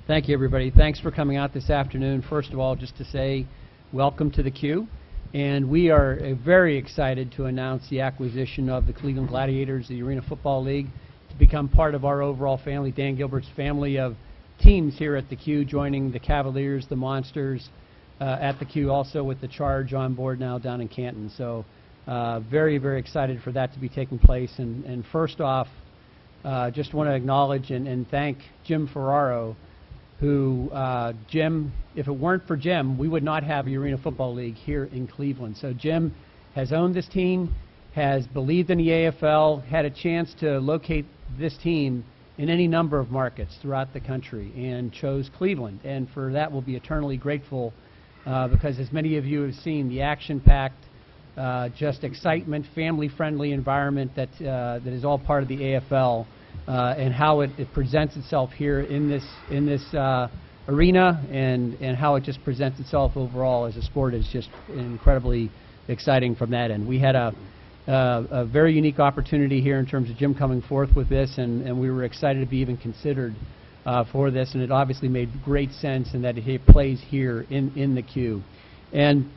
Thank you, everybody. Thanks for coming out this afternoon. First of all, just to say welcome to the Q. And we are very excited to announce the acquisition of the Cleveland Gladiators, the Arena Football League, to become part of our overall family, Dan Gilbert's family of teams here at the Q, joining the Cavaliers, the Monsters at the Q, also with the Charge on board now down in Canton. So very, very excited for that to be taking place. And first off, just want to acknowledge and thank Jim Ferraro, who, Jim, if it weren't for Jim, we would not have the Arena Football League here in Cleveland. So Jim has owned this team, has believed in the AFL, had a chance to locate this team in any number of markets throughout the country, and chose Cleveland. And for that, we'll be eternally grateful because, as many of you have seen, the action-packed, just excitement, family-friendly environment that is all part of the AFL. And how it presents itself here in this arena, and how it just presents itself overall as a sport is just incredibly exciting from that end. We had a very unique opportunity here in terms of Jim coming forth with this, and we were excited to be even considered for this, and it obviously made great sense, and that it plays here in the Q. And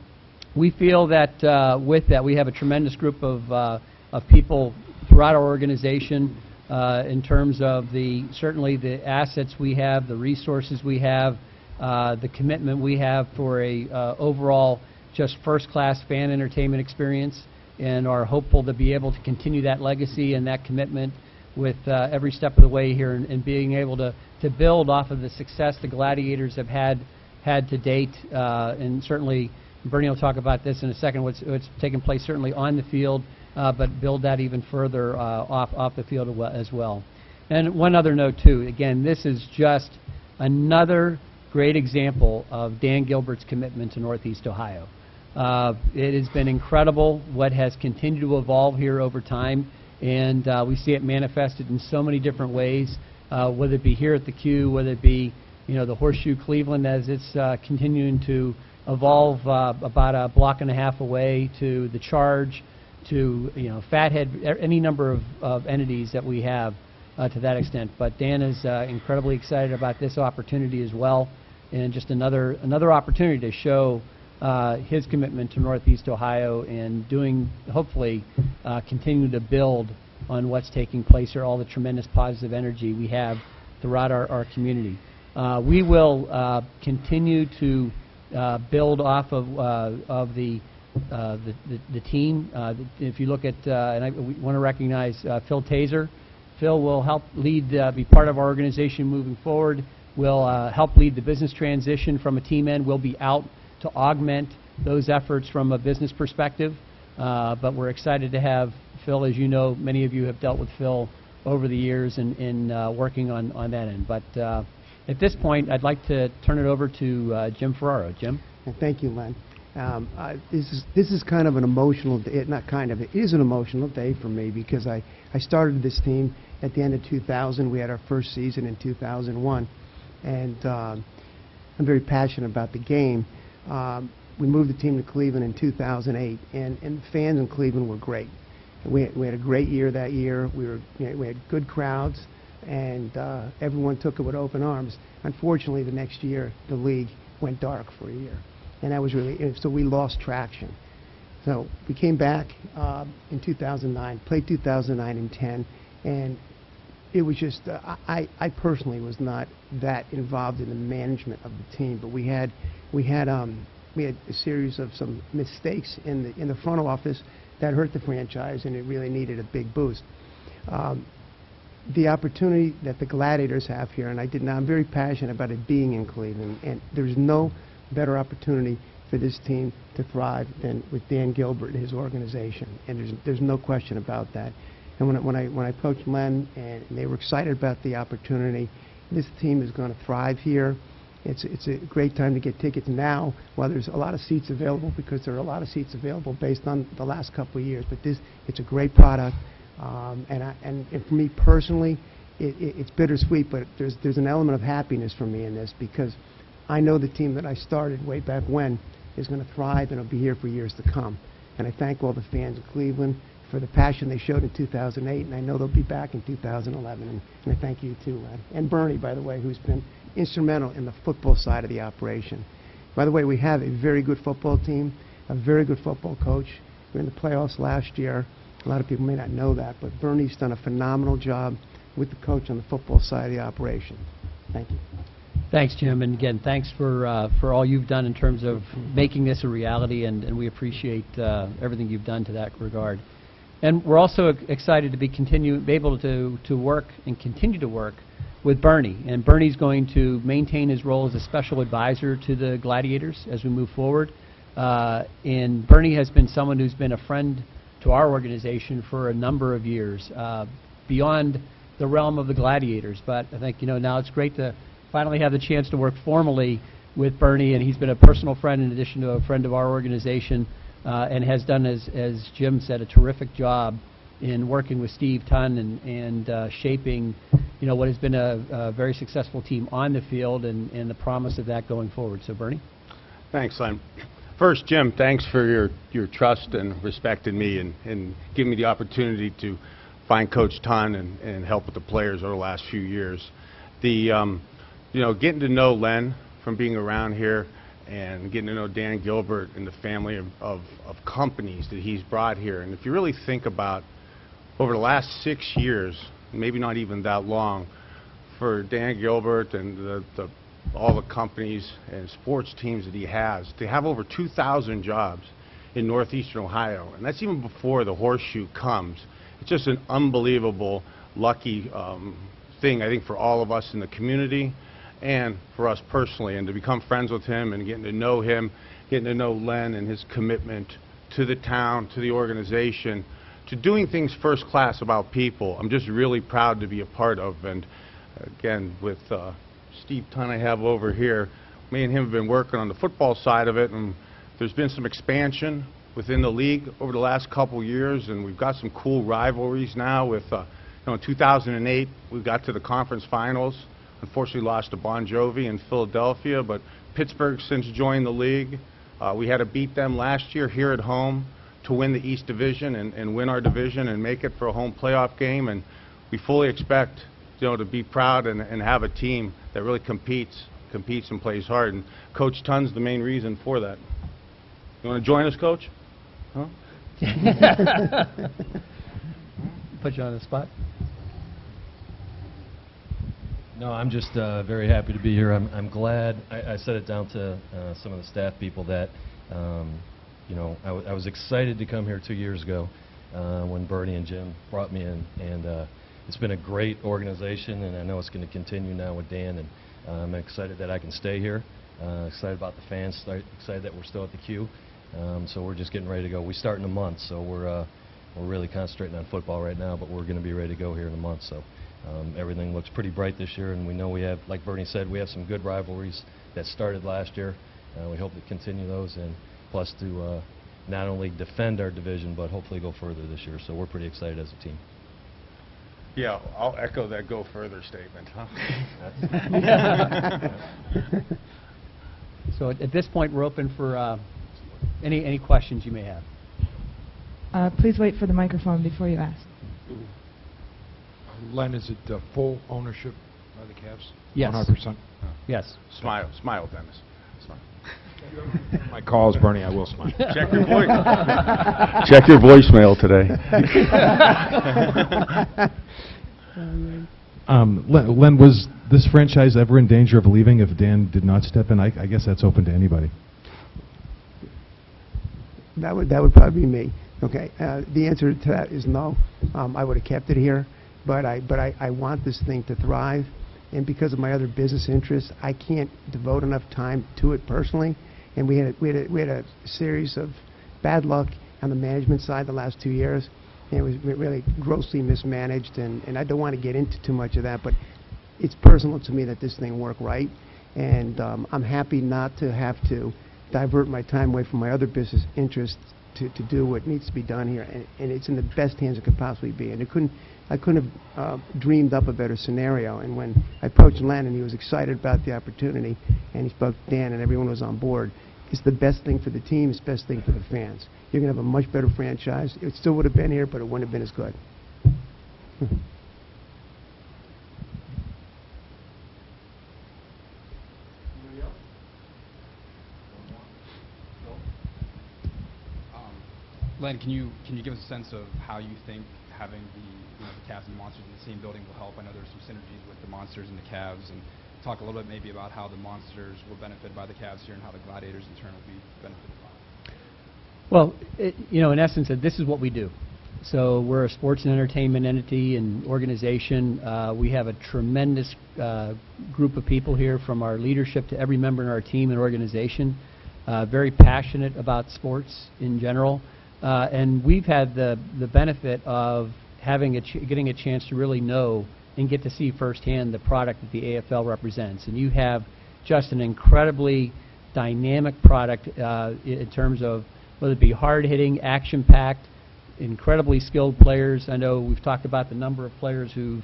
we feel that with that, we have a tremendous group of people throughout our organization. In terms of certainly the assets we have, the resources we have, the commitment we have for a overall just first-class fan entertainment experience, and are hopeful to be able to continue that legacy and that commitment with every step of the way here, and being able to build off of the success the Gladiators have had to date. And certainly, Bernie will talk about this in a second, what's taken place certainly on the field, but build that even further off the field as well. And one other note, too. Again, this is just another great example of Dan Gilbert's commitment to Northeast Ohio. It has been incredible what has continued to evolve here over time, and we see it manifested in so many different ways, whether it be here at the Q, whether it be the Horseshoe Cleveland as it's continuing to evolve about a block and a half away, to the Charge, to Fathead, any number of entities that we have to that extent. But Dan is incredibly excited about this opportunity as well, and just another opportunity to show his commitment to Northeast Ohio, and hopefully continue to build on what's taking place here, all the tremendous positive energy we have throughout our community. We will continue to build off of the team. If you look at, we want to recognize Phil Taser. Phil will help be part of our organization moving forward. Will help lead the business transition from a team end. We'll be out to augment those efforts from a business perspective. But we're excited to have Phil. As you know, many of you have dealt with Phil over the years in working on that end. But at this point, I'd like to turn it over to Jim Ferraro. Jim? Thank you, Len. This is kind of an emotional day. Not kind of, it is an emotional day for me, because I started this team at the end of 2000. We had our first season in 2001, and I'm very passionate about the game. We moved the team to Cleveland in 2008, and the fans in Cleveland were great. We had a great year that year. We had good crowds, and everyone took it with open arms. Unfortunately, the next year the league went dark for a year, and that was so we lost traction. So we came back in 2009, played 2009 and 10, and it was just I personally was not that involved in the management of the team, but we had a series of some mistakes in the front office that hurt the franchise, and it really needed a big boost. The opportunity that the Gladiators have here, and I'm very passionate about it being in Cleveland, and there's no better opportunity for this team to thrive than with Dan Gilbert and his organization, and there's no question about that. And when I approached Len, and they were excited about the opportunity, this team is going to thrive here. It's a great time to get tickets now, while there's a lot of seats available, because there are a lot of seats available based on the last couple of years. But it's a great product, and for me personally, it's bittersweet, but there's an element of happiness for me in this, because I know the team that I started way back when is going to thrive, and it'll be here for years to come. And I thank all the fans of Cleveland for the passion they showed in 2008, and I know they'll be back in 2011. And I thank you too, Len. And Bernie, by the way, who's been instrumental in the football side of the operation. By the way, we have a very good football team, a very good football coach. We were in the playoffs last year. A lot of people may not know that, but Bernie's done a phenomenal job with the coach on the football side of the operation. Thank you. Thanks, Jim, and again, thanks for all you've done in terms of making this a reality, and we appreciate everything you've done to that regard. And we're also excited to be able to work and continue to work with Bernie. And Bernie's going to maintain his role as a special advisor to the Gladiators as we move forward. And Bernie has been someone who's been a friend to our organization for a number of years, beyond the realm of the Gladiators. But I think, now it's great to finally have the chance to work formally with Bernie, and he's been a personal friend in addition to a friend of our organization, and has done, as Jim said, a terrific job in working with Steve Tunn and shaping, what has been a very successful team on the field and the promise of that going forward. So, Bernie? Thanks, Len. First, Jim, thanks for your trust and respect in me and giving me the opportunity to find Coach Tunn and help with the players over the last few years. Getting to know Len from being around here and getting to know Dan Gilbert and the family of companies that he's brought here. And if you really think about over the last 6 years, maybe not even that long, for Dan Gilbert and all the companies and sports teams that he has, to have over 2,000 jobs in northeastern Ohio, and that's even before the horseshoe comes. It's just an unbelievable, lucky thing, I think, for all of us in the community and for us personally, and to become friends with him and getting to know him, getting to know Len and his commitment to the town, to the organization, to doing things first class about people. I'm just really proud to be a part of. And again, with Steve Tunn I have over here, me and him have been working on the football side of it, and there's been some expansion within the league over the last couple years, and we've got some cool rivalries now with, in 2008 we got to the conference finals. Unfortunately lost to Bon Jovi in Philadelphia, but Pittsburgh since joined the league. We had to beat them last year here at home to win the East Division and win our division and make it for a home playoff game, and we fully expect to be proud and have a team that really competes and plays hard, and Coach Tunn's the main reason for that. You want to join us, Coach? Huh? Put you on the spot. No, I'm just very happy to be here. I'm glad. I set it down to some of the staff people that, I was excited to come here 2 years ago when Bernie and Jim brought me in, and it's been a great organization, and I know it's going to continue now with Dan, and I'm excited that I can stay here. Excited about the fans. Excited that we're still at the Q. So we're just getting ready to go. We start in a month, so we're really concentrating on football right now, but we're going to be ready to go here in a month. So everything looks pretty bright this year, and we know we have, like Bernie said, we have some good rivalries that started last year. We hope to continue those, and plus to not only defend our division, but hopefully go further this year. So we're pretty excited as a team. Yeah, I'll echo that go further statement. Huh? So at this point, we're open for any questions you may have. Please wait for the microphone before you ask. Len, is it full ownership by the Cavs? Yes. 100%? Yes. Smile, Dennis. Smile. My call is Bernie. I will smile. Check your voice. Check your voicemail today. Len, was this franchise ever in danger of leaving if Dan did not step in? I guess that's open to anybody. That would probably be me. Okay. The answer to that is no. I would have kept it here, but I want this thing to thrive, and because of my other business interests, I can't devote enough time to it personally. And we had a series of bad luck on the management side the last 2 years. And it was really grossly mismanaged, and I don't want to get into too much of that, but it's personal to me that this thing work right, and I'm happy not to have to divert my time away from my other business interests to do what needs to be done here, and it's in the best hands it could possibly be. And I couldn't have dreamed up a better scenario. And when I approached Len and he was excited about the opportunity, and he spoke to Dan and everyone was on board, it's the best thing for the team, it's the best thing for the fans. You're going to have a much better franchise. It still would have been here, but it wouldn't have been as good. Len, can you give us a sense of how you think having the Cavs and the Monsters in the same building will help? I know there's some synergies with the Monsters and the Cavs, and talk a little bit maybe about how the Monsters will benefit by the Cavs here and how the Gladiators in turn will be benefited by it. Well, in essence, this is what we do. So we're a sports and entertainment entity and organization. We have a tremendous group of people here, from our leadership to every member in our team and organization, very passionate about sports in general. And we've had the benefit of getting a chance to really know and get to see firsthand the product that the AFL represents. And you have just an incredibly dynamic product in terms of whether it be hard-hitting, action-packed, incredibly skilled players. I know we've talked about the number of players who've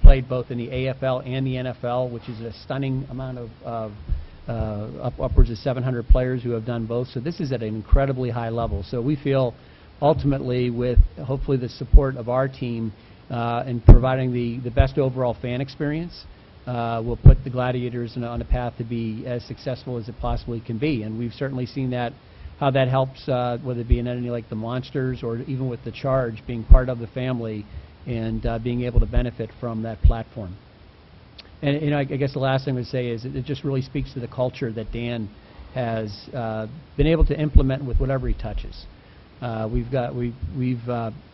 played both in the AFL and the NFL, which is a stunning amount of upwards of 700 players who have done both. So this is at an incredibly high level. So we feel ultimately, with hopefully the support of our team in providing the best overall fan experience, we'll put the Gladiators on a path to be as successful as it possibly can be. And we've certainly seen how that helps, whether it be an entity like the Monsters or even with the Charge being part of the family and being able to benefit from that platform. And I guess the last thing I would say is it just really speaks to the culture that Dan has been able to implement with whatever he touches. We've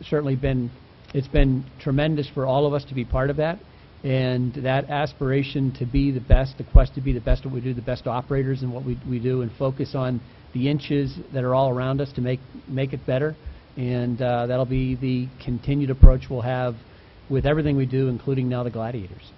certainly been. It's been tremendous for all of us to be part of that, and that aspiration to be the best, the quest to be the best at what we do, the best operators in what we do, and focus on the inches that are all around us to make it better. And that'll be the continued approach we'll have with everything we do, including now the Gladiators.